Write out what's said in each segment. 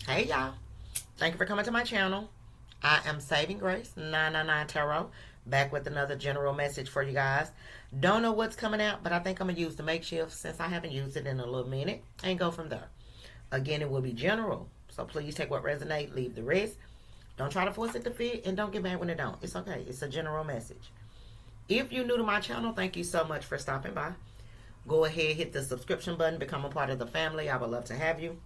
Hey y'all, thank you for coming to my channel. I am Saving Grace 999 Tarot, back with another general message for you guys. Don't know what's coming out, but I think I'm going to use the makeshift since I haven't used it in a little minute and go from there. Again, it will be general, so please take what resonates, leave the rest. Don't try to force it to fit, and don't get mad when it don't. It's okay. It's a general message. If you're new to my channel, thank you so much for stopping by. Go ahead, hit the subscription button, become a part of the family. I would love to have you.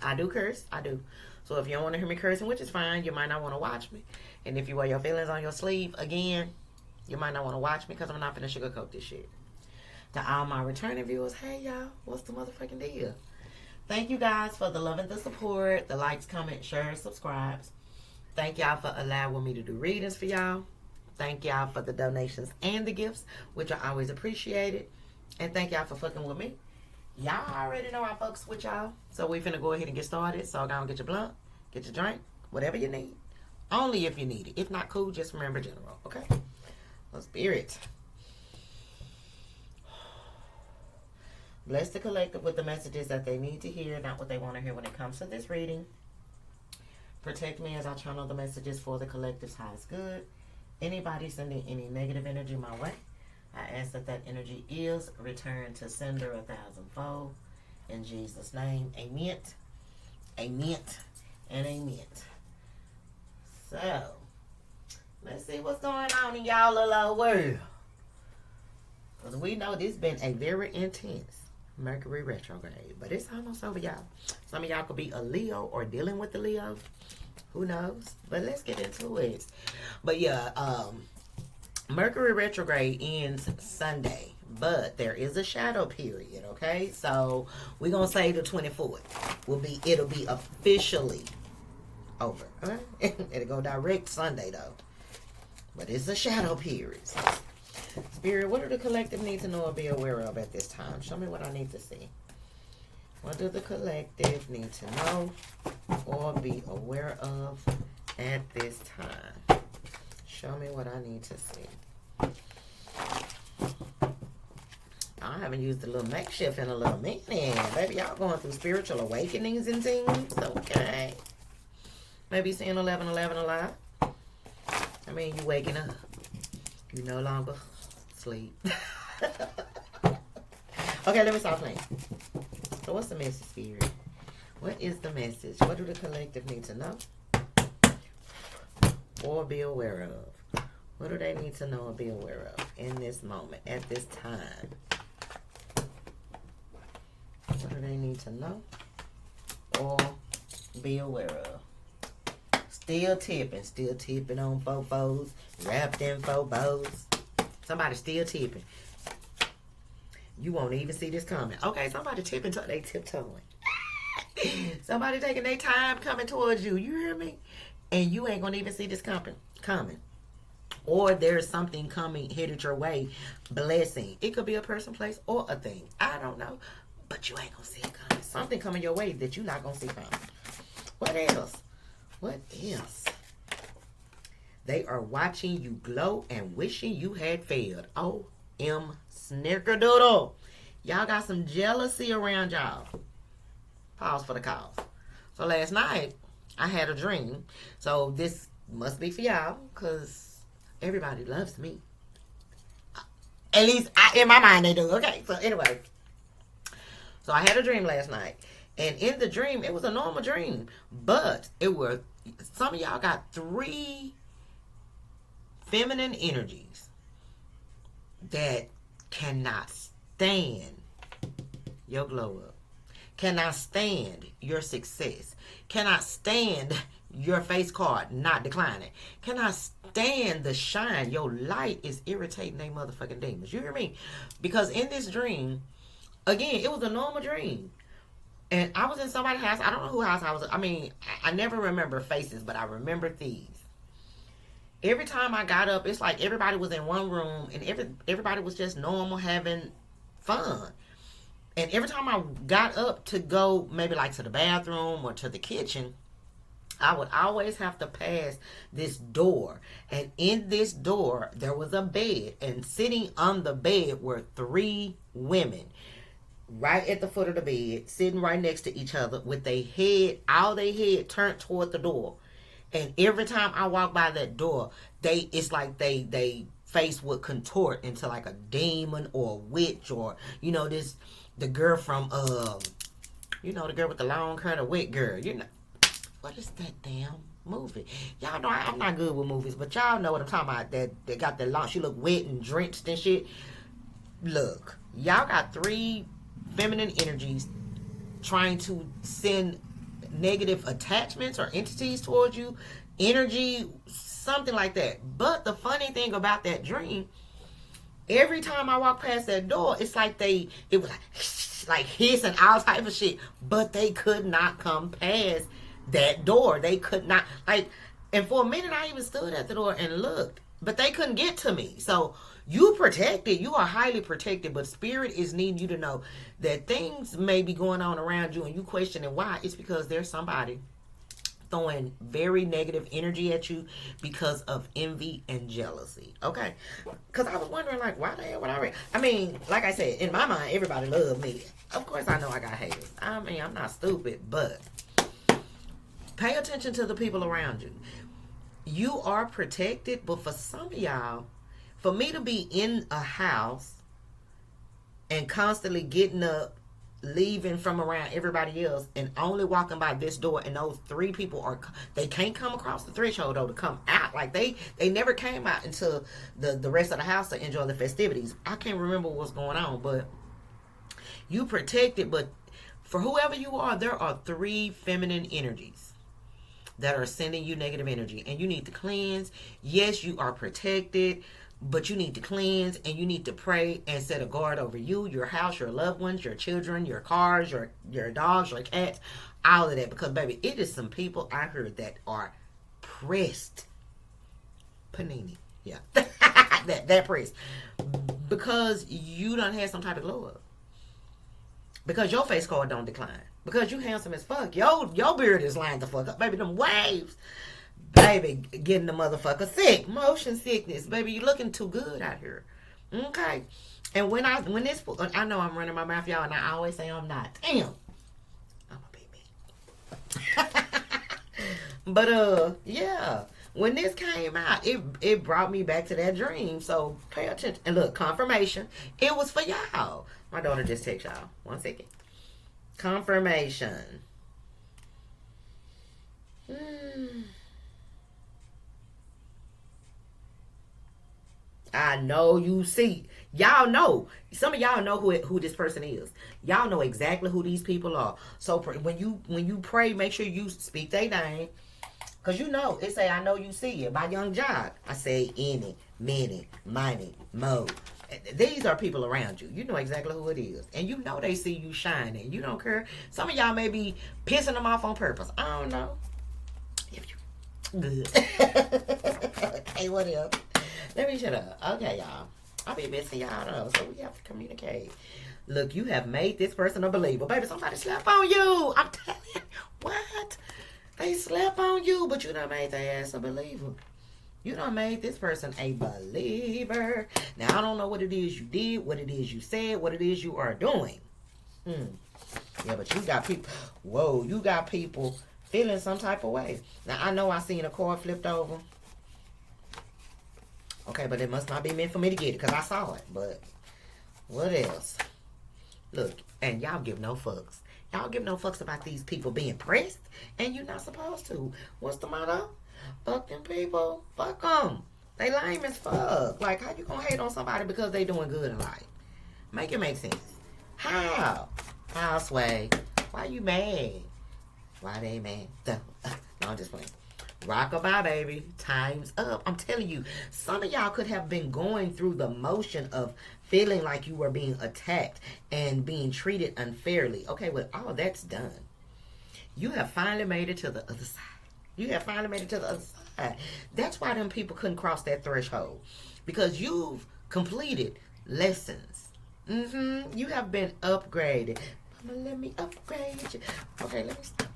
I do curse. I do. So if you don't want to hear me cursing, which is fine, you might not want to watch me. And if you wear your feelings on your sleeve, again, you might not want to watch me because I'm not going to sugarcoat this shit. To all my returning viewers, hey y'all, what's the motherfucking deal? Thank you guys for the love and the support, the likes, comments, shares, subscribes. Thank y'all for allowing me to do readings for y'all. Thank y'all for the donations and the gifts, which I always appreciated. And thank y'all for fucking with me. Y'all already know I fucks with y'all. So we finna go ahead and get started. So go and get your blunt, get your drink, whatever you need. Only if you need it. If not, cool, just remember general, okay? So spirit. Bless the collective with the messages that they need to hear, not what they want to hear when it comes to this reading. Protect me as I channel the messages for the collective's highest good. Anybody sending any negative energy my way, I ask that that energy is returned to sender 1,000-fold. In Jesus' name, amen, amen, and amen. So, let's see what's going on in y'all little world. Because we know this has been a very intense Mercury retrograde. But it's almost over, y'all. Some of y'all could be a Leo or dealing with the Leo. Who knows? But let's get into it. But yeah, Mercury retrograde ends Sunday, but there is a shadow period, okay? So we're gonna say the 24th it'll be officially over. Okay? It'll go direct Sunday though. But it's a shadow period. Spirit, what do the collective need to know or be aware of at this time? Show me what I need to see. What do the collective need to know or be aware of at this time? Show me what I need to see. I haven't used the little makeshift in a little minute. Baby, y'all going through spiritual awakenings and things. Okay. Maybe seeing 1111 a lot. I mean, you waking up. You no longer sleep. Okay, let me stop playing. So what's the message, Spirit? What is the message? What do the collective need to know or be aware of? What do they need to know or be aware of in this moment, at this time? What do they need to know or be aware of? Still tipping on fofos, wrapped in fofos. Somebody still tipping. You won't even see this coming. Okay, somebody tipping till they tiptoeing. Somebody taking their time coming towards you. You hear me? And you ain't gonna even see this coming. Or there's something coming, headed your way, blessing. It could be a person, place, or a thing. I don't know. But you ain't gonna see it coming. Something coming your way that you're not gonna see coming. What else? What else? They are watching you glow and wishing you had failed. O.M. Snickerdoodle. Y'all got some jealousy around y'all. Pause for the cause. So last night, I had a dream. So this must be for y'all, because everybody loves me. At least in my mind they do. Okay, so anyway. So I had a dream last night. And in the dream, it was a normal dream. But some of y'all got 3 feminine energies that cannot stand your glow up. Cannot stand your success. Cannot stand your face card not declining. Cannot stand the shine. Your light is irritating they motherfucking demons. You hear me? Because in this dream, again, it was a normal dream. And I was in somebody's house. I don't know whose house I was. I mean, I never remember faces, but I remember thieves. Every time I got up, it's like everybody was in one room and everybody was just normal, having fun. And every time I got up to go maybe like to the bathroom or to the kitchen, I would always have to pass this door. And in this door, there was a bed. And sitting on the bed were 3 women. right at the foot of the bed, sitting right next to each other with their head, all their head turned toward the door. And every time I walk by that door, it's like they face would contort into like a demon or a witch, or the girl from the girl with the long hair, the wet girl. What is that damn movie? Y'all know I'm not good with movies, but y'all know what I'm talking about. That they got that long. She look wet and drenched and shit. Look, y'all got 3 feminine energies trying to send negative attachments or entities towards you, energy, something like that. But the funny thing about that dream, every time I walk past that door, it's like it was like hissing all type of shit, but they could not come past that door. They could not, and for a minute I even stood at the door and looked, but they couldn't get to me. So you protected, you are highly protected, but spirit is needing you to know that things may be going on around you and you questioning why. It's because there's somebody throwing very negative energy at you because of envy and jealousy. Okay? Because I was wondering, why the hell would I read? I mean, like I said, in my mind, everybody loves me. Of course I know I got haters. I mean, I'm not stupid, but pay attention to the people around you. You are protected, but for some of y'all, for me to be in a house and constantly getting up, leaving from around everybody else, and only walking by this door, and those 3 people they can't come across the threshold though to come out. Like they never came out until the rest of the house to enjoy the festivities. I can't remember what's going on, but you protected. But for whoever you are, there are 3 feminine energies that are sending you negative energy, and you need to cleanse. Yes, you are protected, but you need to cleanse, and you need to pray and set a guard over you, your house, your loved ones, your children, your cars, your dogs, your cats, all of that. Because, baby, it is some people I heard that are pressed. Panini. Yeah. that pressed. Because you done had some type of glow up. Because your face card don't decline. Because you handsome as fuck. Your beard is lined the fuck up. Baby, them waves. Baby, getting the motherfucker sick. Motion sickness. Baby, you looking too good out here. Okay. And when I know I'm running my mouth, y'all, and I always say I'm not. Damn. I'm a baby. But, yeah. When this came out, it brought me back to that dream. So, pay attention. And look, confirmation. It was for y'all. My daughter just texted y'all. 1 second. Confirmation. I know you see. Y'all know. Some of y'all know who this person is. Y'all know exactly who these people are. So when you pray, make sure you speak their name. Because it say, I know you see it. By Young Jock. I say, any, many, mighty, mo. These are people around you. You know exactly who it is. And you know they see you shining. You don't care. Some of y'all may be pissing them off on purpose. I don't know. If you good. Hey, what up? Let me shut up. Okay, y'all. I'll be missing y'all though. So we have to communicate. Look, you have made this person a believer. Baby, somebody slept on you. I'm telling you. What? They slept on you, but you done made their ass a believer. You done made this person a believer. Now, I don't know what it is you did, what it is you said, what it is you are doing. Yeah, but you got people, you got people feeling some type of way. Now, I know I seen a car flipped over. Okay, but it must not be meant for me to get it, because I saw it. But what else? Look, and y'all give no fucks. Y'all give no fucks about these people being pressed, and you're not supposed to. What's the motto? Fuck them people. Fuck them. They lame as fuck. Like, how you gonna hate on somebody because they doing good in life? Make it make sense. How? How, Sway? Why you mad? Why they mad? No, I'm just playing. Rockabye, baby. Time's up. I'm telling you, some of y'all could have been going through the motion of feeling like you were being attacked and being treated unfairly. Okay, well, all that's done. You have finally made it to the other side. You have finally made it to the other side. That's why them people couldn't cross that threshold. Because you've completed lessons. You have been upgraded. Mama, let me upgrade you. Okay, let me stop.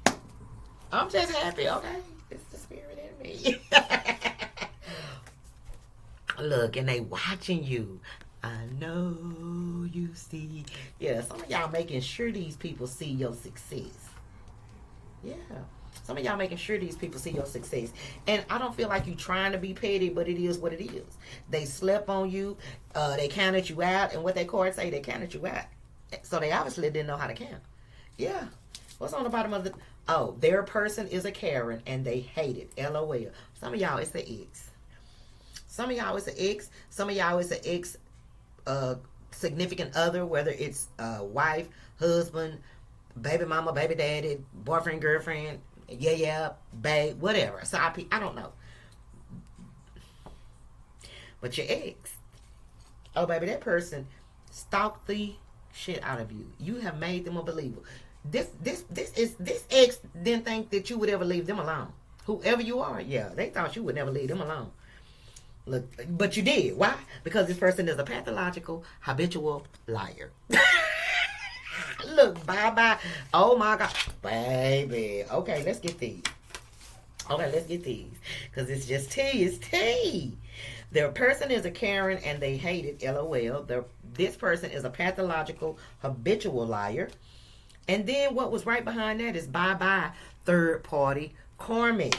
I'm just happy, okay? It's the spirit in me. Look, and they watching you. I know you see? Yeah, some of y'all making sure these people see your success. Yeah. Some of y'all making sure these people see your success. And I don't feel like you trying to be petty, but it is what it is. They slept on you. They counted you out. And what they cards say, they counted you out. So they obviously didn't know how to count. Yeah. What's on the bottom of the... Oh, their person is a Karen and they hate it. LOL. Some of y'all, it's the X. Some of y'all, it's an X. Some of y'all, it's an X significant other, whether it's wife, husband, baby mama, baby daddy, boyfriend, girlfriend, yeah, babe, whatever. So I don't know. But your ex, oh baby, that person stalked the shit out of you. You have made them a believer. This ex didn't think that you would ever leave them alone. Whoever you are, yeah, they thought you would never leave them alone. Look, but you did. Why? Because this person is a pathological, habitual liar. Look, bye-bye. Oh, my God. Baby. Okay, let's get these. Okay, let's get these. Because it's just tea. It's tea. Their person is a Karen and they hate it. LOL. This person is a pathological, habitual liar. And then what was right behind that is bye-bye, third-party, karmic.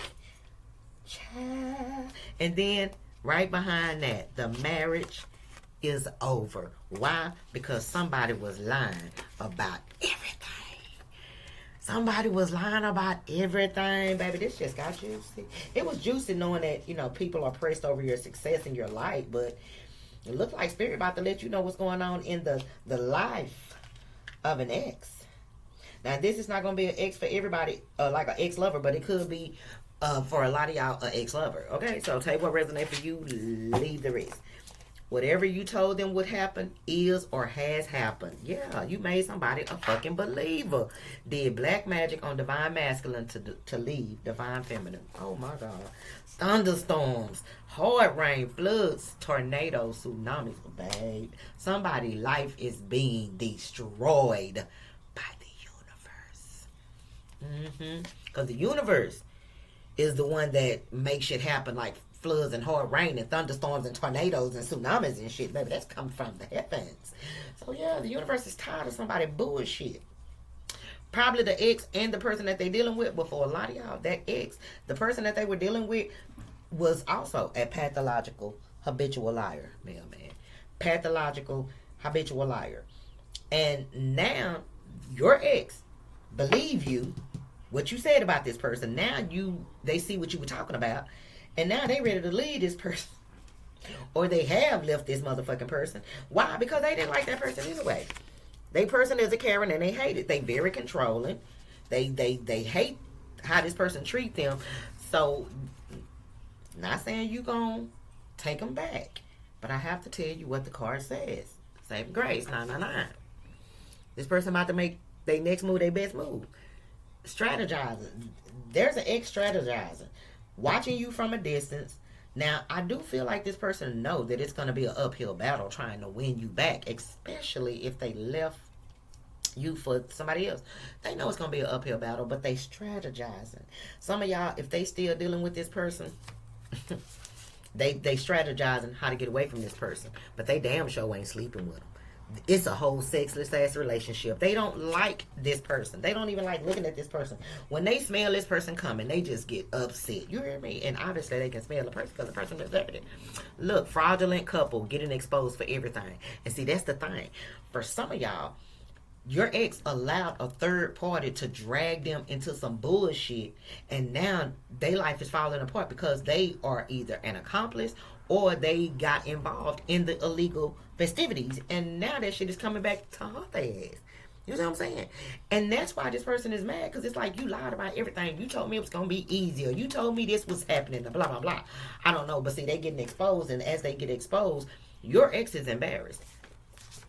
And then right behind that, the marriage is over. Why? Because somebody was lying about everything. Somebody was lying about everything. Baby, this just got juicy. It was juicy knowing that, you know, people are pressed over your success in your life, but it looked like Spirit about to let you know what's going on in the life of an ex. Now, this is not going to be an ex for everybody, like an ex-lover, but it could be for a lot of y'all, an ex-lover. Okay, so take what resonates for you, leave the rest. Whatever you told them would happen is or has happened. Yeah, you made somebody a fucking believer. Did black magic on divine masculine to leave divine feminine. Oh my God. Thunderstorms, hard rain, floods, tornadoes, tsunamis. Babe, somebody's life is being destroyed by the universe. Because the universe is the one that makes shit happen, like floods and hard rain and thunderstorms and tornadoes and tsunamis and shit. Baby, that's coming from the heavens. So yeah, the universe is tired of somebody bullshit. Probably the ex and the person that they're dealing with, but for a lot of y'all, that ex, the person that they were dealing with was also a pathological habitual liar. Man. Pathological habitual liar. And now your ex believe you, what you said about this person. Now they see what you were talking about. And now they ready to leave this person. Or they have left this motherfucking person. Why? Because they didn't like that person anyway. They person is a Karen and they hate it. They very controlling. They hate how this person treat them. So, not saying you gonna take them back. But I have to tell you what the card says. Saving grace, 999. This person about to make their next move, their best move. Strategizing. There's an ex strategizing. Watching you from a distance. Now, I do feel like this person know that it's going to be an uphill battle trying to win you back, especially if they left you for somebody else. They know it's going to be an uphill battle, but they strategizing. Some of y'all, if they still dealing with this person, they strategizing how to get away from this person, but they damn sure ain't sleeping with them. It's a whole sexless ass relationship. They don't like this person. They don't even like looking at this person. When they smell this person coming, they just get upset. You hear me? And obviously they can smell the person because the person deserved it. Look, fraudulent couple getting exposed for everything. And see, that's the thing. For some of y'all, your ex allowed a third party to drag them into some bullshit, and now their life is falling apart because they are either an accomplice or they got involved in the illegal festivities, and now that shit is coming back to haunt their ass. You know what I'm saying? And that's why this person is mad, because it's like, you lied about everything. You told me it was going to be easier. You told me this was happening, blah, blah, blah. I don't know, but see, they getting exposed, and as they get exposed, your ex is embarrassed.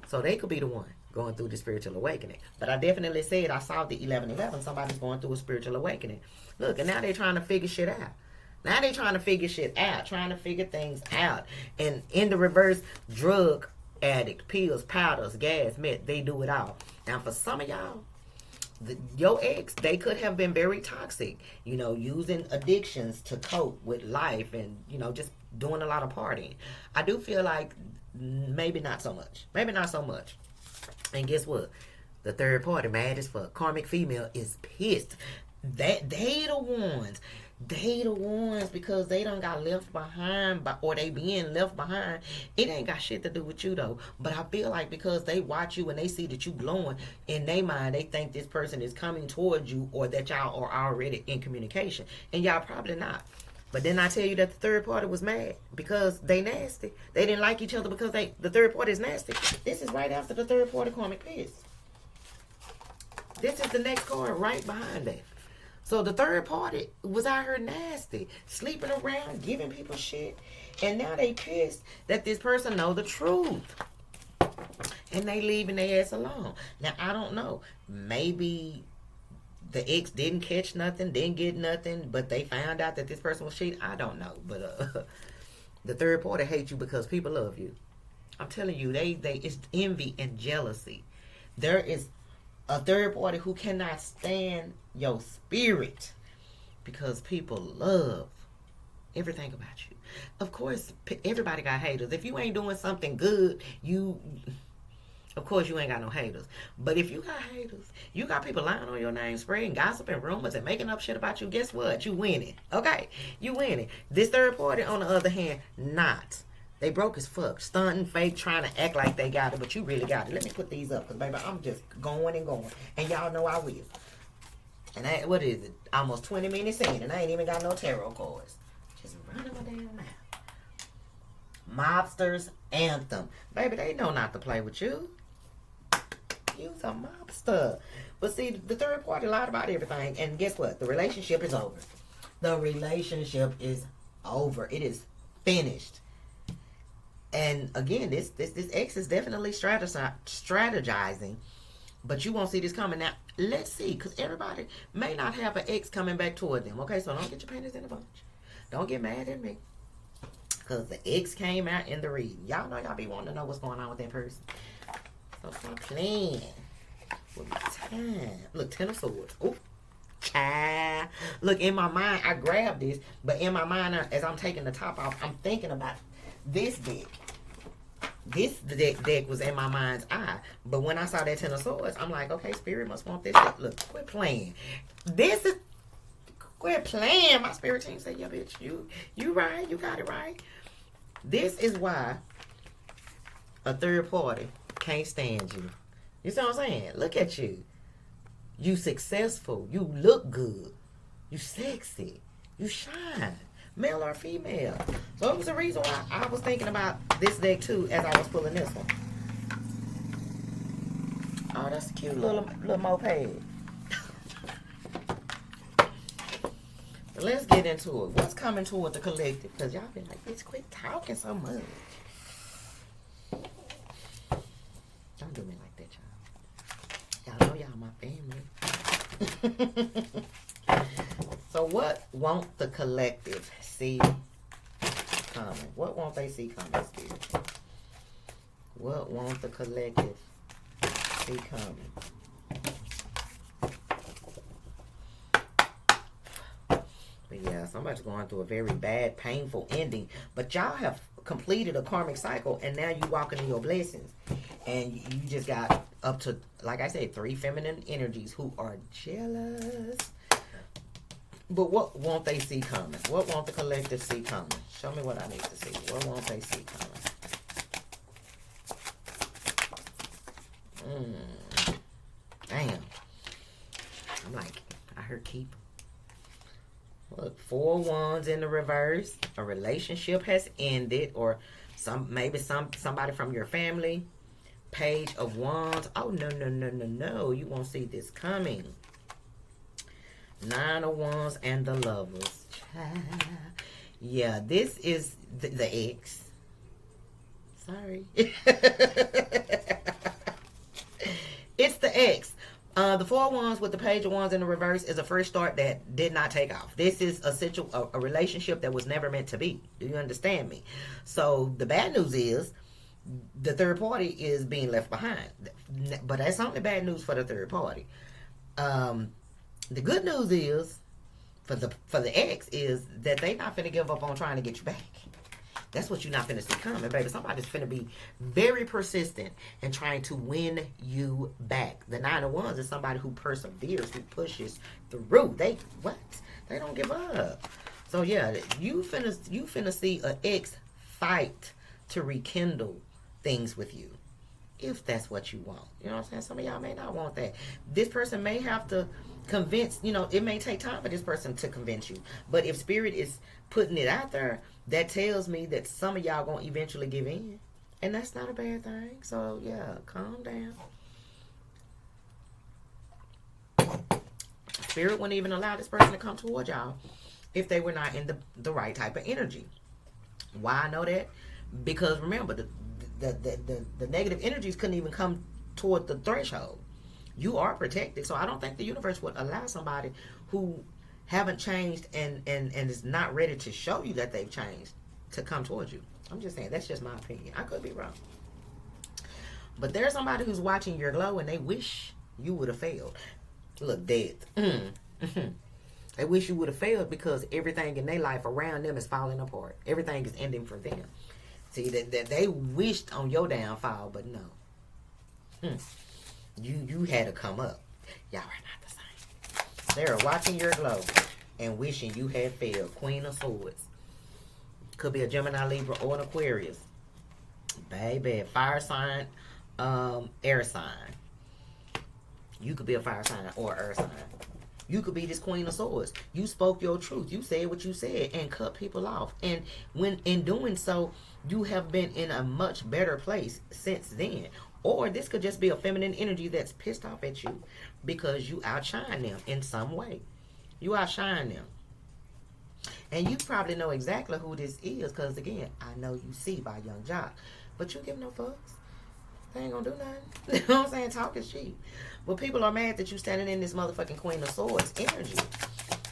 So they could be the one going through the spiritual awakening. But I definitely said, I saw the 1111, somebody's going through a spiritual awakening. Look, and now they're trying to figure shit out. Now they're trying to figure shit out, trying to figure things out. And in the reverse, drug addict, pills, powders, gas, meth, they do it all. Now for some of y'all, your ex, they could have been very toxic, you know, using addictions to cope with life and, you know, just doing a lot of partying. I do feel like maybe not so much. Maybe not so much. And guess what? The third party, mad as fuck. Karmic female is pissed. That they the ones. They the ones because they done got left behind or they being left behind. It ain't got shit to do with you though. But I feel like because they watch you and they see that you glowing, in their mind they think this person is coming towards you or that y'all are already in communication. And y'all probably not. But then I tell you that the third party was mad because they nasty. They didn't like each other because the third party is nasty. This is right after the third party karmic piss. This is the next card right behind that. So the third party was out here nasty, sleeping around, giving people shit. And now they pissed that this person know the truth. And they leaving their ass alone. Now, I don't know. Maybe the ex didn't catch nothing, didn't get nothing, but they found out that this person was cheating. I don't know. But the third party hates you because people love you. I'm telling you, it's envy and jealousy. There is a third party who cannot stand your spirit because people love everything about you. Of course, everybody got haters. If you ain't doing something good, of course you ain't got no haters. But if you got haters, you got people lying on your name, spreading gossip and rumors and making up shit about you, guess what? You winning. Okay? You winning. This third party, on the other hand, not. They broke as fuck. Stunting, fake, trying to act like they got it, but you really got it. Let me put these up, because, baby, I'm just going and going. And y'all know I will. And what is it? Almost 20 minutes in, and I ain't even got no tarot cards. Just running my damn mouth. Mobster's anthem. Baby, they know not to play with you. You's a mobster. But see, the third party lied about everything, and guess what? The relationship is over. The relationship is over. It is finished. And again, this ex is definitely strategizing, but you won't see this coming. Now, let's see, because everybody may not have an ex coming back toward them. Okay, so don't get your panties in a bunch. Don't get mad at me, because the ex came out in the reading. Y'all know y'all be wanting to know what's going on with that person. So stop playing with my time. Look, 10 of Swords. Ooh. Child. Look, in my mind, I grabbed this, but in my mind, as I'm taking the top off, I'm thinking about this deck. This deck was in my mind's eye. But when I saw that 10 of Swords, I'm like, okay, Spirit must want this deck. Look, quit playing. Quit playing. My spirit team said, yeah, bitch, you right. You got it right. This is why a third party can't stand you. You see what I'm saying? Look at you. You successful. You look good. You sexy. You shine. Male or female. So it was the reason why I was thinking about this deck too as I was pulling this one. Oh, that's a cute little moped. But let's get into it. What's coming toward the collective? Because y'all been like, bitch, quit talking so much. Don't do me like that, y'all. Y'all know y'all my family. So what won't the collective see coming? What won't they see coming, Spirit? What won't the collective see coming? But yeah, somebody's going through a very bad, painful ending. But y'all have completed a karmic cycle, and now you walking in your blessings. And you just got up to, like I said, 3 feminine energies who are jealous. But what won't they see coming? What won't the collective see coming? Show me what I need to see. What won't they see coming? Damn. I'm like, I heard keep. Look, 4 wands in the reverse. A relationship has ended, or maybe somebody from your family. Page of Wands. Oh, no. You won't see this coming. 9 of Wands and the Lovers. Yeah, this is the ex. Sorry. It's the ex. The 4 of Wands with the Page of Wands in the reverse is a fresh start that did not take off. This is a relationship that was never meant to be. Do you understand me? So the bad news is the third party is being left behind. But that's only bad news for the third party. The good news is for the ex is that they not finna give up on trying to get you back. That's what you're not finna see coming, baby. Somebody's finna be very persistent in trying to win you back. The 9 of Wands is somebody who perseveres, who pushes through. They don't give up. So yeah, you finna see an ex fight to rekindle things with you, if that's what you want. You know what I'm saying? Some of y'all may not want that. This person may have to convince, it may take time for this person to convince you. But if spirit is putting it out there, that tells me that some of y'all gonna eventually give in. And that's not a bad thing. So yeah, calm down. Spirit wouldn't even allow this person to come toward y'all if they were not in the right type of energy. Why I know that? Because remember, the negative energies couldn't even come toward the threshold. You are protected. So I don't think the universe would allow somebody who haven't changed and is not ready to show you that they've changed to come towards you. I'm just saying, that's just my opinion. I could be wrong. But there's somebody who's watching your glow and they wish you would have failed. Look, dead. They wish you would have failed because everything in their life around them is falling apart. Everything is ending for them. See, that they wished on your downfall, but no. You had to come up. Y'all are not the same. They're watching your glow and wishing you had failed. Queen of Swords. Could be a Gemini, Libra, or an Aquarius. Baby, fire sign, air sign. You could be a fire sign or earth sign. You could be this Queen of Swords. You spoke your truth. You said what you said and cut people off. And when in doing so, you have been in a much better place since then. Or this could just be a feminine energy that's pissed off at you because you outshine them in some way. You outshine them. And you probably know exactly who this is because, again, I know you see by Young Jock. But you give no fucks. They ain't gonna do nothing. You know what I'm saying? Talk is cheap. But people are mad that you standing in this motherfucking Queen of Swords energy.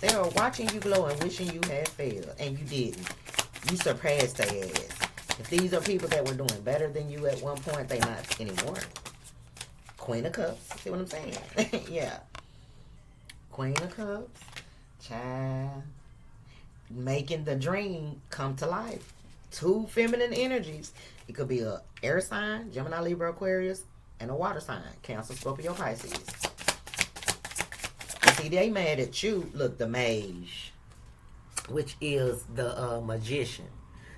They are watching you glow and wishing you had failed. And you didn't. You surpassed their ass. If these are people that were doing better than you at one point, they not anymore. Queen of Cups. See what I'm saying? Yeah. Queen of Cups. Child. Making the dream come to life. 2 feminine energies. It could be a air sign, Gemini, Libra, Aquarius, and a water sign, Cancer, Scorpio, Pisces. See, they mad at you. Look, the mage, which is the magician.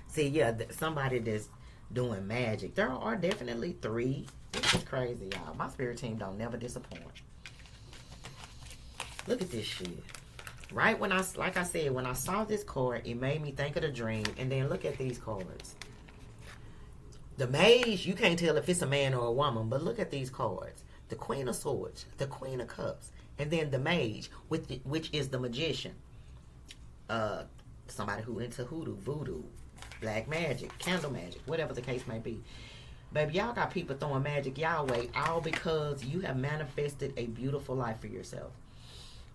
See, yeah, somebody that's doing magic. There are definitely 3. This is crazy, y'all. My spirit team don't never disappoint. Look at this shit. Right when like I said, when I saw this card, it made me think of the dream. And then look at these cards. The mage, you can't tell if it's a man or a woman, but look at these cards. The Queen of Swords, the Queen of Cups, and then the mage, which is the magician. Somebody who into hoodoo, voodoo, black magic, candle magic, whatever the case may be. Baby, y'all got people throwing magic y'all way, all because you have manifested a beautiful life for yourself.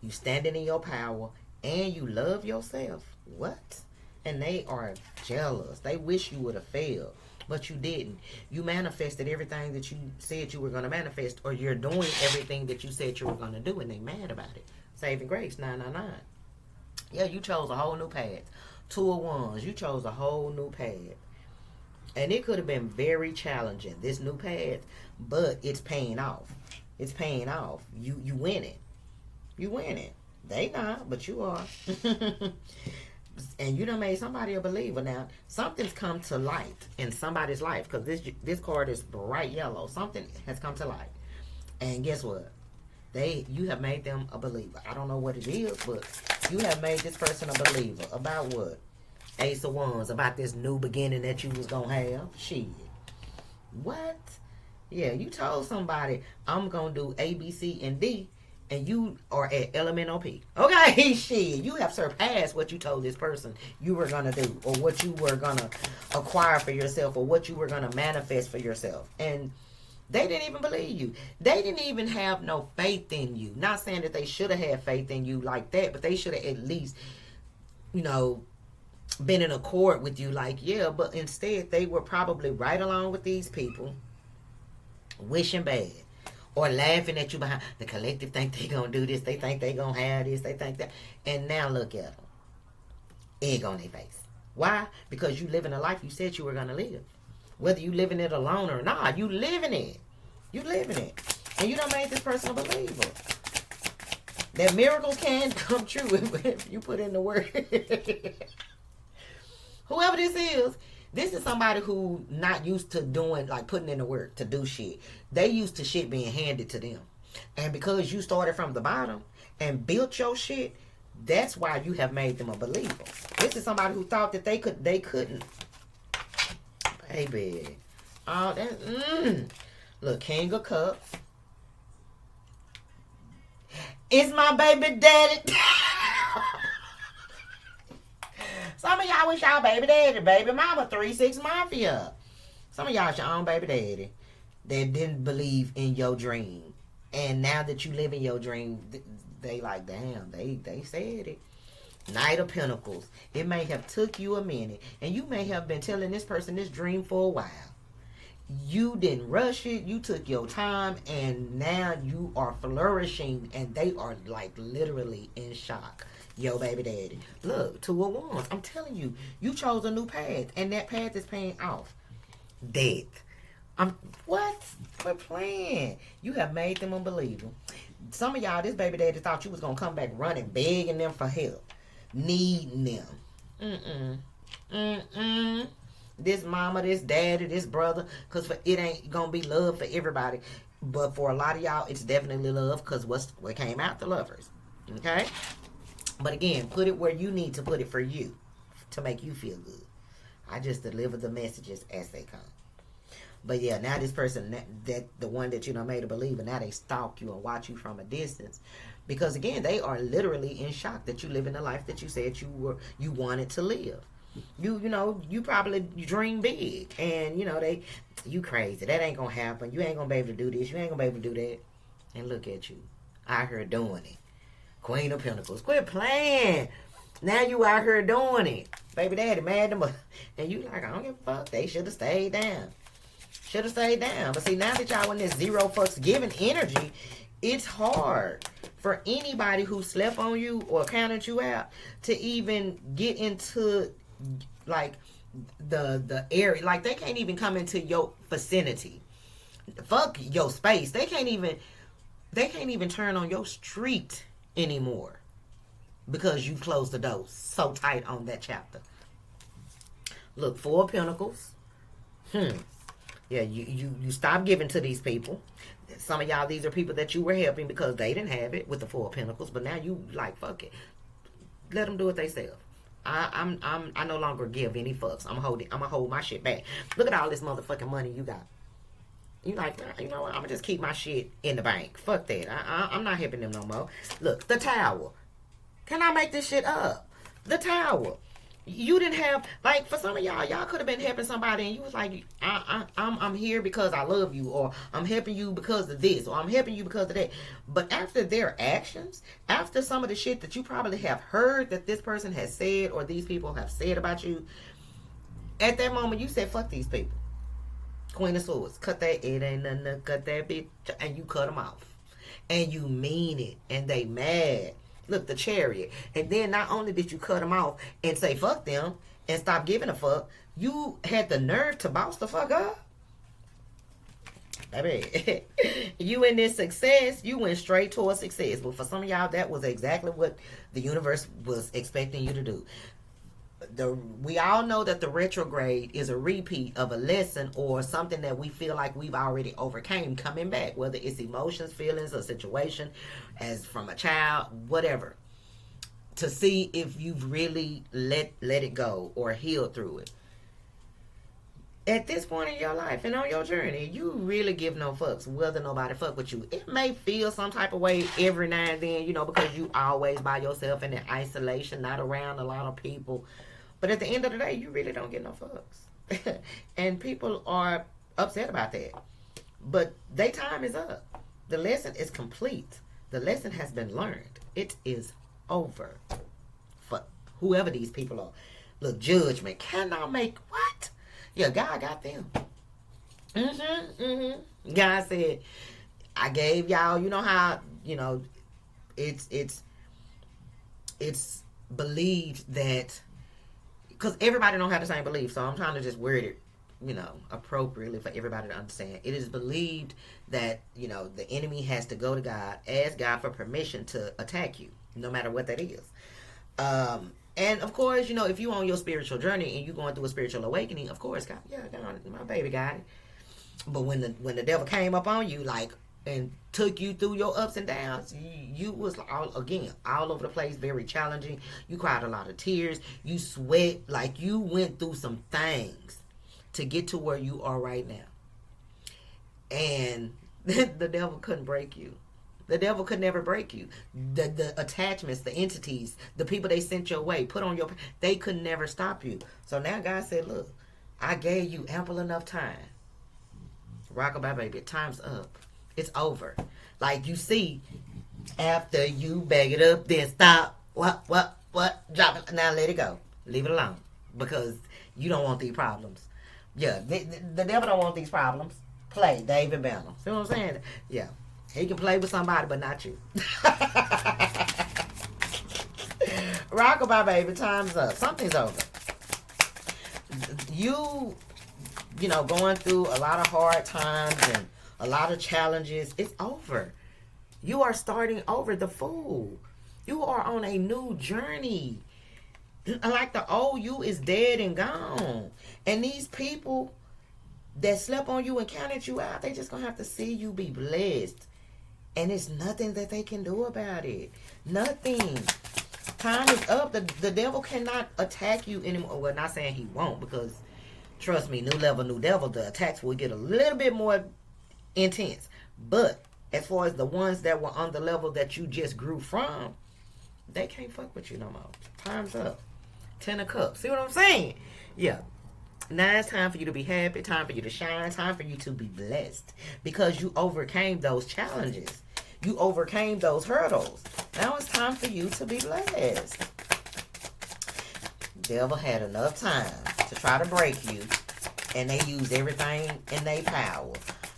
You standing in your power, and you love yourself. What? And they are jealous. They wish you would have failed. But you didn't. You manifested everything that you said you were going to manifest, or you're doing everything that you said you were going to do, and they mad about it. Saving grace, 999. Yeah, you chose a whole new path. 2 of Wands, you chose a whole new path. And it could have been very challenging, this new path, but it's paying off. It's paying off. You winning. You winning. They not, but you are. And you done made somebody a believer. Now, something's come to light in somebody's life, because this card is bright yellow. Something has come to light. And guess what? You have made them a believer. I don't know what it is, but you have made this person a believer. About what? Ace of Wands. About this new beginning that you was going to have. Shit. What? Yeah, you told somebody, I'm going to do A, B, C, and D. And you are at element OP. Okay, shit. You have surpassed what you told this person you were going to do, or what you were going to acquire for yourself, or what you were going to manifest for yourself. And they didn't even believe you. They didn't even have no faith in you. Not saying that they should have had faith in you like that, but they should have at least, been in accord with you. Like, yeah, but instead they were probably right along with these people, wishing bad. Or laughing at you behind. The collective think they gonna do this. They think they gonna have this. They think that. And now look at them. Egg on their face. Why? Because you living a life you said you were going to live. Whether you living it alone or not, you living it. You living it. And you done made this person a believer. That miracles can come true if you put in the work. Whoever this is somebody who not used to doing, like putting in the work to do shit. They used to shit being handed to them. And because you started from the bottom and built your shit, that's why you have made them a believer. This is somebody who thought that they couldn't. Baby. Oh, that, Look, King of Cups. It's my baby daddy. Some of y'all wish y'all baby daddy, baby mama, 3-6 Mafia. Some of y'all your own baby daddy that didn't believe in your dream. And now that you live in your dream, they like, damn, they said it. Knight of Pentacles. It may have took you a minute. And you may have been telling this person this dream for a while. You didn't rush it. You took your time. And now you are flourishing. And they are like literally in shock. Yo, baby daddy. Look, 2 of Wands. I'm telling you. You chose a new path. And that path is paying off. Death. What? Quit playing. You have made them unbelievable. Some of y'all, this baby daddy thought you was going to come back running, begging them for help. Needing them. This mama, this daddy, this brother. Because it ain't going to be love for everybody. But for a lot of y'all, it's definitely love. Because what came out? The lovers. Okay? But again, put it where you need to put it for you. To make you feel good. I just deliver the messages as they come. But yeah, now this person, that the one that you done made a believer, now they stalk you and watch you from a distance. Because again, they are literally in shock that you live in the life that you said you wanted to live. You probably dream big. And, you crazy. That ain't going to happen. You ain't going to be able to do this. You ain't going to be able to do that. And look at you. Out here doing it. Queen of Pentacles. Quit playing. Now you out here doing it. Baby daddy mad them up. And you like, I don't give a fuck. They should have stayed down. Should have stayed down. But see, now that y'all in this zero fucks giving energy, it's hard for anybody who slept on you or counted you out to even get into like the area. Like they can't even come into your vicinity. Fuck your space. They can't even turn on your street anymore because you closed the door so tight on that chapter. Look, 4 of Pentacles. Yeah, you stop giving to these people. Some of y'all, these are people that you were helping because they didn't have it with the 4 of Pentacles. But now you like, fuck it. Let them do it themselves. I no longer give any fucks. I'm gonna hold my shit back. Look at all this motherfucking money you got. You like, you know what? I'm gonna just keep my shit in the bank. Fuck that. I'm not helping them no more. Look, the Tower. Can I make this shit up? The Tower. You didn't have, like, for some of y'all could have been helping somebody and you was like, I'm here because I love you, or I'm helping you because of this, or I'm helping you because of that. But after their actions, after some of the shit that you probably have heard that this person has said or these people have said about you, at that moment you said, fuck these people. Queen of Swords, cut that, it ain't nothing to cut that bitch, and you cut them off. And you mean it, and they mad. Look, the Chariot. And then not only did you cut them off and say fuck them and stop giving a fuck, you had the nerve to boss the fuck up. Baby, you in this success, you went straight towards success. But for some of y'all, that was exactly what the universe was expecting you to do. We all know that the retrograde is a repeat of a lesson or something that we feel like we've already overcame coming back, whether it's emotions, feelings, a situation as from a child, whatever, to see if you've really let it go or healed through it. At this point in your life and on your journey, you really give no fucks whether nobody fuck with you. It may feel some type of way every now and then, because you always by yourself in isolation, not around a lot of people. But at the end of the day, you really don't get no fucks. And people are upset about that. But their time is up. The lesson is complete. The lesson has been learned. It is over. For whoever these people are. Look, judgment. Cannot make what? Yeah, God got them. God said, I gave y'all, you know how, it's believed that because everybody don't have the same belief, so I'm trying to just word it, appropriately for everybody to understand. It is believed that, the enemy has to go to God, ask God for permission to attack you, no matter what that is. And of course, if you on your spiritual journey and you going through a spiritual awakening, of course, God, my baby got it. But when the devil came up on you, and took you through your ups and downs, you was all over the place, very challenging. You cried a lot of tears. You sweat, you went through some things to get to where you are right now. And the devil couldn't break you. The devil could never break you. The attachments, the entities, the people they sent your way, they could never stop you. So now God said, look, I gave you ample enough time. Rockabye, baby, time's up. It's over. You see, after you bag it up, then stop. What? Drop it. Now let it go. Leave it alone. Because you don't want these problems. Yeah, the devil don't want these problems. Play David Banner. See what I'm saying? Yeah. He can play with somebody, but not you. Rockabye, baby, time's up. Something's over. You going through a lot of hard times and a lot of challenges. It's over. You are starting over. The fool. You are on a new journey. The old you is dead and gone. And these people that slept on you and counted you out, they just gonna have to see you be blessed. And it's nothing that they can do about it. Nothing. Time is up. The devil cannot attack you anymore. Well, not saying he won't, because trust me, new level, new devil, the attacks will get a little bit more intense. But as far as the ones that were on the level that you just grew from, they can't fuck with you no more. Time's up. 10 of Cups. See what I'm saying? Yeah. Now it's time for you to be happy, time for you to shine, time for you to be blessed. Because you overcame those challenges. You overcame those hurdles. Now it's time for you to be blessed. Devil had enough time to try to break you, and they used everything in their power.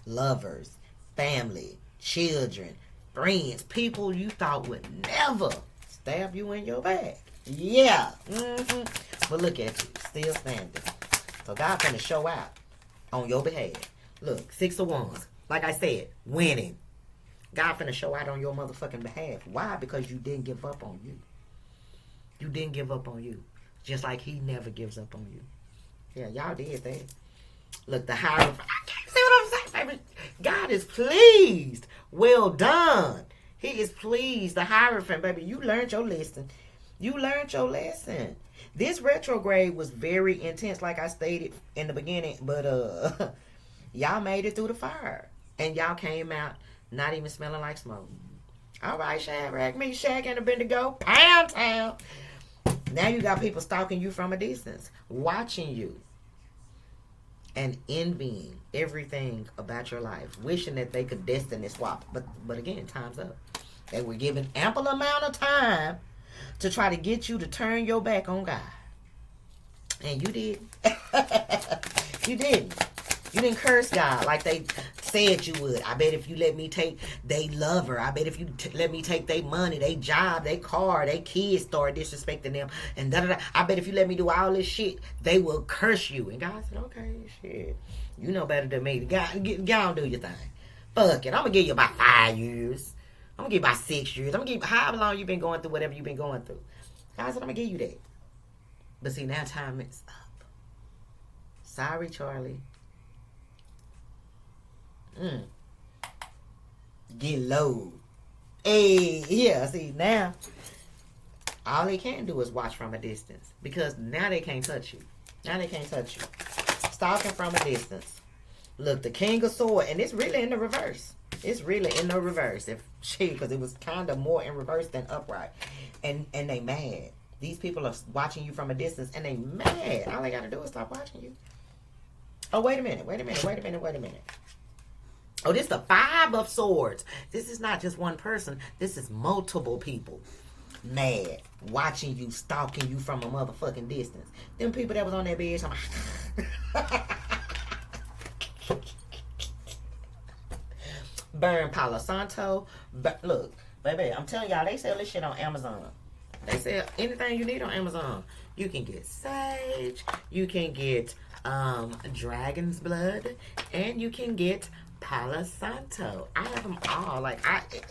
Lovers, family, children, friends, people you thought would never stab you in your back. Yeah. But look at you, still standing. So God's gonna show out on your behalf. Look, 6 of Wands. Like I said, winning. God finna show out on your motherfucking behalf. Why? Because you didn't give up on you. You didn't give up on you. Just like he never gives up on you. Yeah, y'all did that. Look, the Hierophant. See what I'm saying, baby? God is pleased. Well done. He is pleased. The Hierophant, baby. You learned your lesson. You learned your lesson. This retrograde was very intense, like I stated in the beginning. But y'all made it through the fire. And y'all came out not even smelling like smoke. All right, Shadrach, me, Shaq, and Abednego, Pound Town. Now you got people stalking you from a distance, watching you, and envying everything about your life, wishing that they could destiny swap. But again, time's up. They were given ample amount of time to try to get you to turn your back on God. And you did. You didn't. You didn't curse God like they said you would. I bet if you let me take they lover, I bet if you let me take their money, they job, they car, they kids start disrespecting them, and da da da. I bet if you let me do all this shit, they will curse you. And God said, okay, shit, you know better than me. God, get on, do your thing. Fuck it. I'm gonna give you about 5 years. I'm gonna give you about 6 years. I'm gonna give you however long you've been going through whatever you've been going through. God said, I'm gonna give you that. But see, now time is up. Sorry, Charlie. Get low. Hey, yeah, see, now all they can do is watch from a distance, because now they can't touch you. Now they can't touch you. Stalking from a distance. Look, the King of Swords, and it's really in the reverse. It's really in the reverse. Because it was kind of more in reverse than upright. And they mad. These people are watching you from a distance, and they mad. All they got to do is stop watching you. Oh, wait a minute. Oh, this is the 5 of Swords. This is not just one person. This is multiple people mad, watching you, stalking you from a motherfucking distance. Them people that was on that bed, burn Palo Santo. Look, baby, I'm telling y'all, they sell this shit on Amazon. They sell anything you need on Amazon. You can get sage, you can get dragon's blood, and you can get Palo Santo. I have them all. Like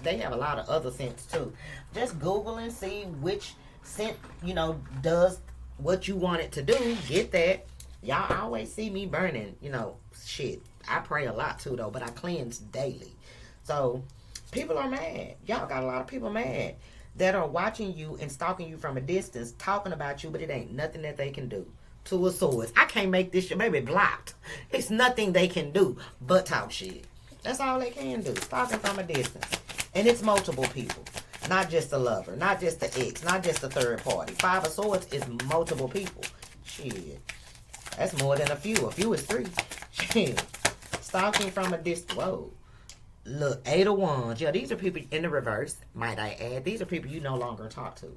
they have a lot of other scents too. Just Google and see which scent, you know, does what you want it to do. Get that. Y'all always see me burning, you know, shit. I pray a lot too though, but I cleanse daily. So people are mad. Y'all got a lot of people mad that are watching you and stalking you from a distance, talking about you, but it ain't nothing that they can do. Two of Swords. I can't make this shit, baby, blocked. It's nothing they can do but talk shit. That's all they can do. Stalking from a distance. And it's multiple people. Not just the lover. Not just the ex. Not just the third party. Five of Swords is multiple people. Shit. That's more than a few. A few is three. Shit. Stalking from a distance. Whoa. Look, Eight of Wands. Yeah, these are people in the reverse, might I add. These are people you no longer talk to.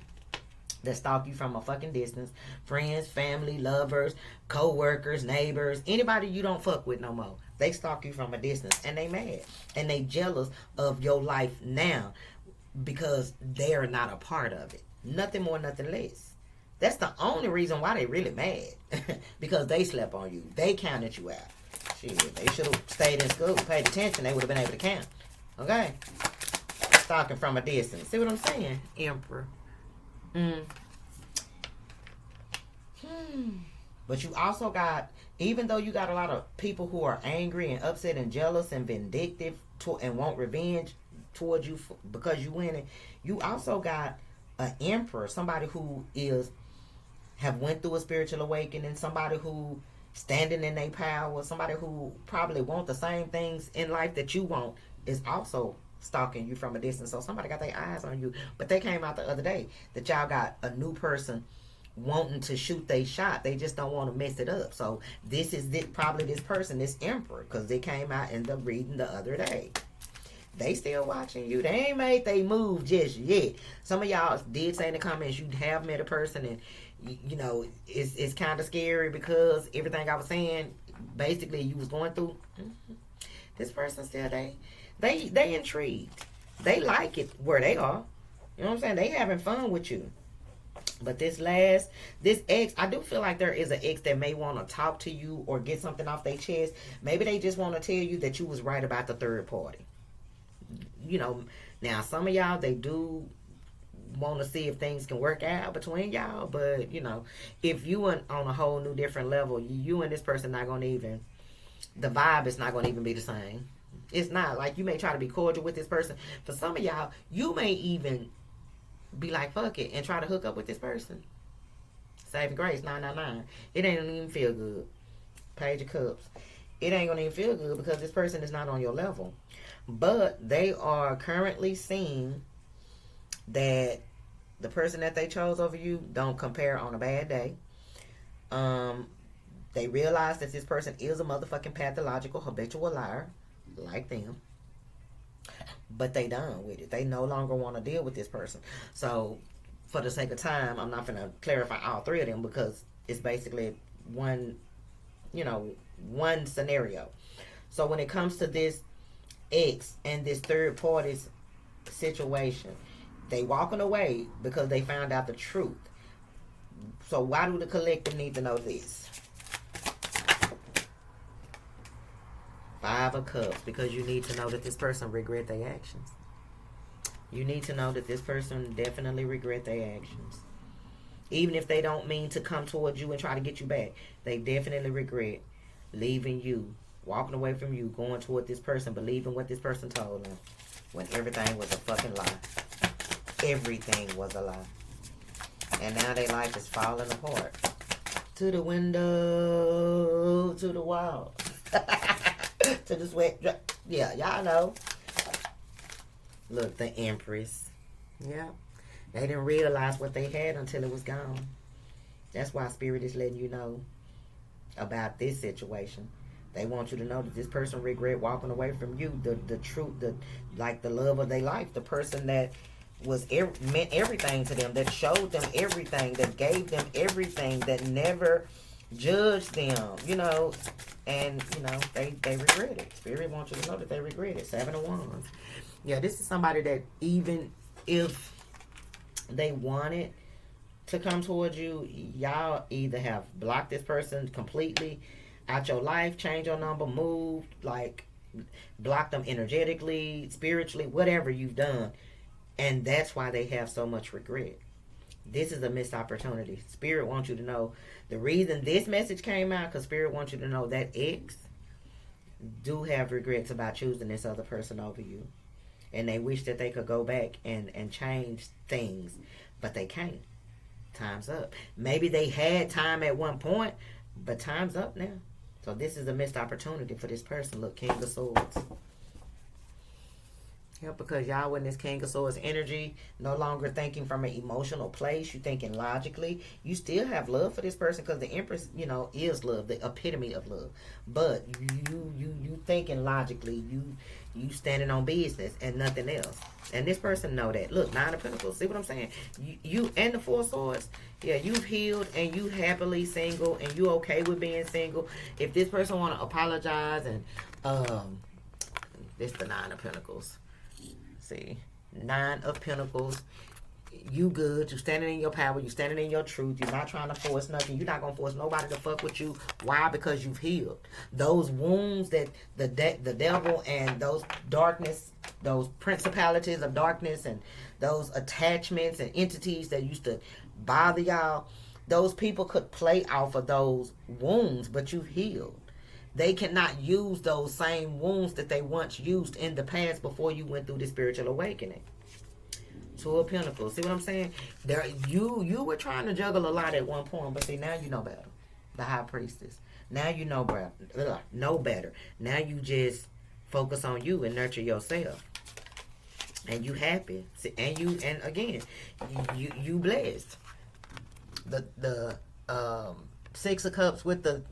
That stalk you from a fucking distance. Friends, family, lovers, co-workers, neighbors. Anybody you don't fuck with no more. They stalk you from a distance. And they mad. And they jealous of your life now. Because they're not a part of it. Nothing more, nothing less. That's the only reason why they really mad. Because they slept on you. They counted you out. Shit, they should have stayed in school, paid attention. They would have been able to count. Okay? Stalking from a distance. See what I'm saying? Emperor. But you also got, even though you got a lot of people who are angry and upset and jealous and vindictive and want revenge towards you because you winning, you also got an emperor, somebody who have went through a spiritual awakening, somebody who standing in their power, somebody who probably want the same things in life that you want, is also stalking you from a distance. So somebody got their eyes on you. But they came out the other day that y'all got a new person wanting to shoot their shot. They just don't want to mess it up. So this is probably this person, this emperor, because they came out in the reading the other day. They still watching you. They ain't made they move just yet. Some of y'all did say in the comments you have met a person, and you know it's kind of scary because everything I was saying, basically you was going through. This person still they intrigued. They like it where they are. You know what I'm saying? They having fun with you. But this ex, I do feel like there is an ex that may want to talk to you or get something off their chest. Maybe they just want to tell you that you was right about the third party. You know, now some of y'all, they do want to see if things can work out between y'all. But, you know, if you went on a whole new different level, you and this person not going to even, the vibe is not going to even be the same. It's not. Like, you may try to be cordial with this person. For some of y'all, you may even be like, fuck it, and try to hook up with this person. Saving grace, 999. It ain't gonna even feel good. Page of Cups. It ain't gonna even feel good because this person is not on your level. But they are currently seeing that the person that they chose over you don't compare on a bad day. They realize that this person is a motherfucking pathological habitual liar, like them. But they done with it. They no longer want to deal with this person. So, for the sake of time, I'm not going to clarify all three of them because it's basically one scenario. So, when it comes to this ex and this third party's situation, they walking away because they found out the truth. So, why do the collective need to know this? Five of Cups, because you need to know that this person regret their actions. You need to know that this person definitely regret their actions. Even if they don't mean to come towards you and try to get you back, they definitely regret leaving you, walking away from you, going toward this person, believing what this person told them, when everything was a fucking lie. Everything was a lie. And now their life is falling apart. To the window, to the wall. To the sweat. Yeah, y'all know. Look, the Empress. Yeah. They didn't realize what they had until it was gone. That's why Spirit is letting you know about this situation. They want you to know that this person regret walking away from you. The truth, the love of their life. The person that meant everything to them. That showed them everything. That gave them everything. That never judged them. You know. And, you know, they regret it. Spirit wants you to know that they regret it. 7 of Wands. Yeah, this is somebody that even if they wanted to come towards you, y'all either have blocked this person completely out your life, change your number, moved, like block them energetically, spiritually, whatever you've done. And that's why they have so much regret. This is a missed opportunity. Spirit wants you to know the reason this message came out, because Spirit wants you to know that ex do have regrets about choosing this other person over you. And they wish that they could go back and change things, but they can't. Time's up. Maybe they had time at one point, but time's up now. So this is a missed opportunity for this person. Look, King of Swords. Yeah, because y'all in this King of Swords energy, no longer thinking from an emotional place. You thinking logically. You still have love for this person because the Empress, you know, is love, the epitome of love. But you thinking logically. You standing on business and nothing else. And this person know that. Look, Nine of Pentacles. See what I'm saying? You and the Four of Swords. Yeah, you've healed and you happily single and you okay with being single. If this person want to apologize and this the Nine of Pentacles. See, Nine of Pentacles. You good. You standing in your power. You standing in your truth. You're not trying to force nothing. You're not going to force nobody to fuck with you. Why? Because you've healed. Those wounds that the devil and those darkness, those principalities of darkness and those attachments and entities that used to bother y'all, those people could play off of those wounds, but you've healed. They cannot use those same wounds that they once used in the past before you went through the spiritual awakening. Two of Pentacles. See what I'm saying? There, you were trying to juggle a lot at one point, but see, now you know better. The High Priestess. Now you know better. Now you just focus on you and nurture yourself. And you happy. See, and again, you blessed. The Six of Cups with the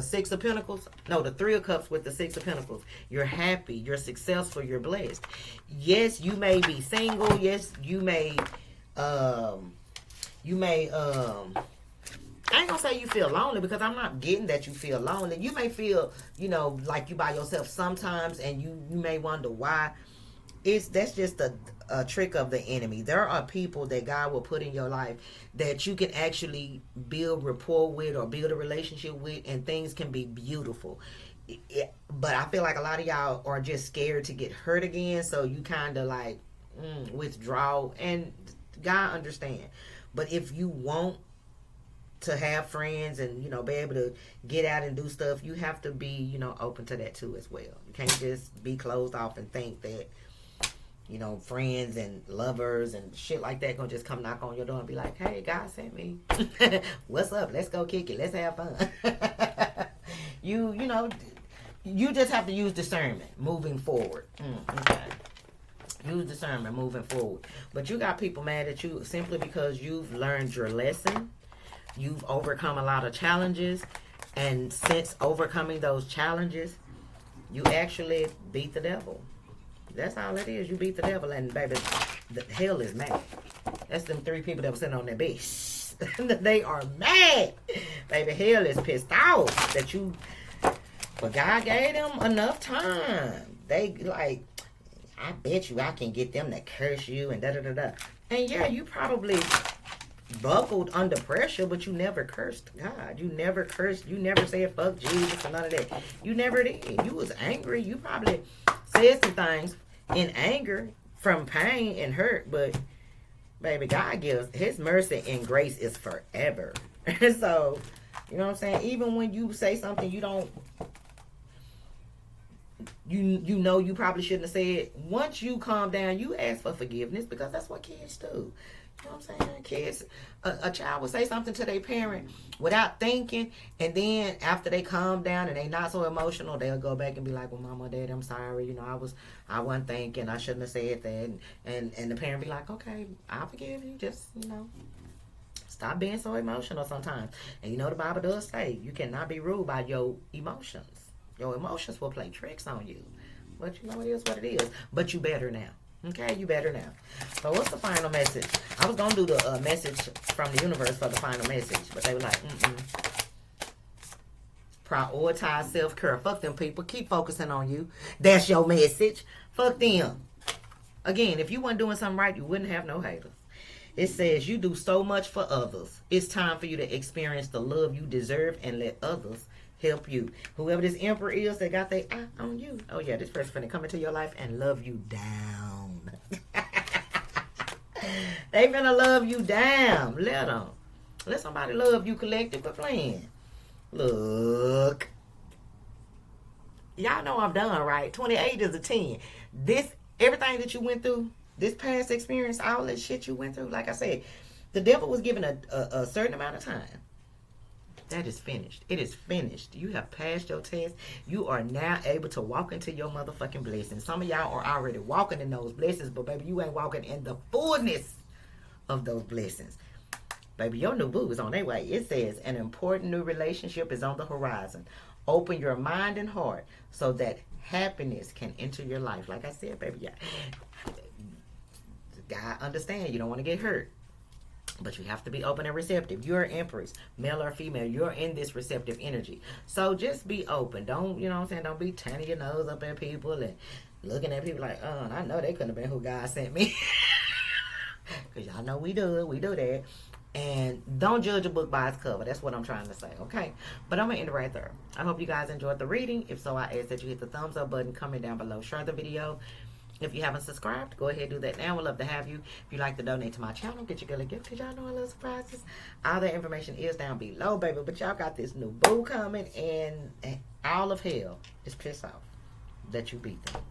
Six of Pentacles. No, the Three of Cups with the Six of Pentacles. You're happy. You're successful. You're blessed. Yes, you may be single. Yes, you may. I ain't gonna say you feel lonely because I'm not getting that you feel lonely. You may feel, like you by yourself sometimes, and you may wonder why. That's just a trick of the enemy. There are people that God will put in your life that you can actually build rapport with or build a relationship with, and things can be beautiful. But I feel like a lot of y'all are just scared to get hurt again, so you kind of like withdraw, and God understand. But if you want to have friends and be able to get out and do stuff, you have to be open to that too as well. You can't just be closed off and think that friends and lovers and shit like that gonna just come knock on your door and be like, hey, God sent me. What's up? Let's go kick it. Let's have fun. You just have to use discernment moving forward. Okay. Use discernment moving forward. But you got people mad at you simply because you've learned your lesson. You've overcome a lot of challenges. And since overcoming those challenges, you actually beat the devil. That's all it is. You beat the devil, and baby, the hell is mad. That's them three people that were sitting on that bed. They are mad. Baby, hell is pissed off that you. But God gave them enough time. They like, I bet you I can get them to curse you and da da da da. And yeah, you probably buckled under pressure, but you never cursed God. You never cursed. You never said fuck Jesus or none of that. You never did. You was angry. You probably said some things in anger from pain and hurt, but baby, God gives His mercy and grace is forever. So, you know what I'm saying? Even when you say something you don't, you probably shouldn't have said. Once you calm down, you ask for forgiveness because that's what kids do. You know what I'm saying? Kids, a child will say something to their parent without thinking, and then after they calm down and they not so emotional, they'll go back and be like, well, Mama, Dad, I'm sorry. I wasn't thinking. I shouldn't have said that. And the parent be like, okay, I'll forgive you. Just, stop being so emotional sometimes. And the Bible does say you cannot be ruled by your emotions. Your emotions will play tricks on you. But it is what it is. But you better now. Okay, you better now. So what's the final message? I was going to do the message from the universe for the final message, but they were like, prioritize self-care. Fuck them people. Keep focusing on you. That's your message. Fuck them. Again, if you weren't doing something right, you wouldn't have no haters. It says you do so much for others. It's time for you to experience the love you deserve and let others help you. Whoever this emperor is that got their eye on you. Oh yeah, this person finna come into your life and love you down. They finna love you down. Let them. Let somebody love you collective but playing. Look. Y'all know I'm done, right? 28 is a 10. This, everything that you went through, this past experience, all that shit you went through, like I said, the devil was given a certain amount of time. That is finished. It is finished. You have passed your test. You are now able to walk into your motherfucking blessings. Some of y'all are already walking in those blessings, but baby, you ain't walking in the fullness of those blessings. Baby, your new boo is on their way. It says an important new relationship is on the horizon. Open your mind and heart so that happiness can enter your life. Like I said, baby, yeah. God understand you don't want to get hurt. But you have to be open and receptive. You're an empress, male or female. You're in this receptive energy. So just be open. Don't, you know what I'm saying? Don't be turning your nose up at people and looking at people like, oh, I know they couldn't have been who God sent me. Because y'all know we do it. We do that. And don't judge a book by its cover. That's what I'm trying to say, okay? But I'm going to end it right there. I hope you guys enjoyed the reading. If so, I ask that you hit the thumbs up button, comment down below, share the video. If you haven't subscribed, go ahead and do that now. We'd love to have you. If you'd like to donate to my channel, get your girl a gift because y'all know I love surprises. All that information is down below, baby. But y'all got this new boo coming and all of hell is pissed off that you beat them.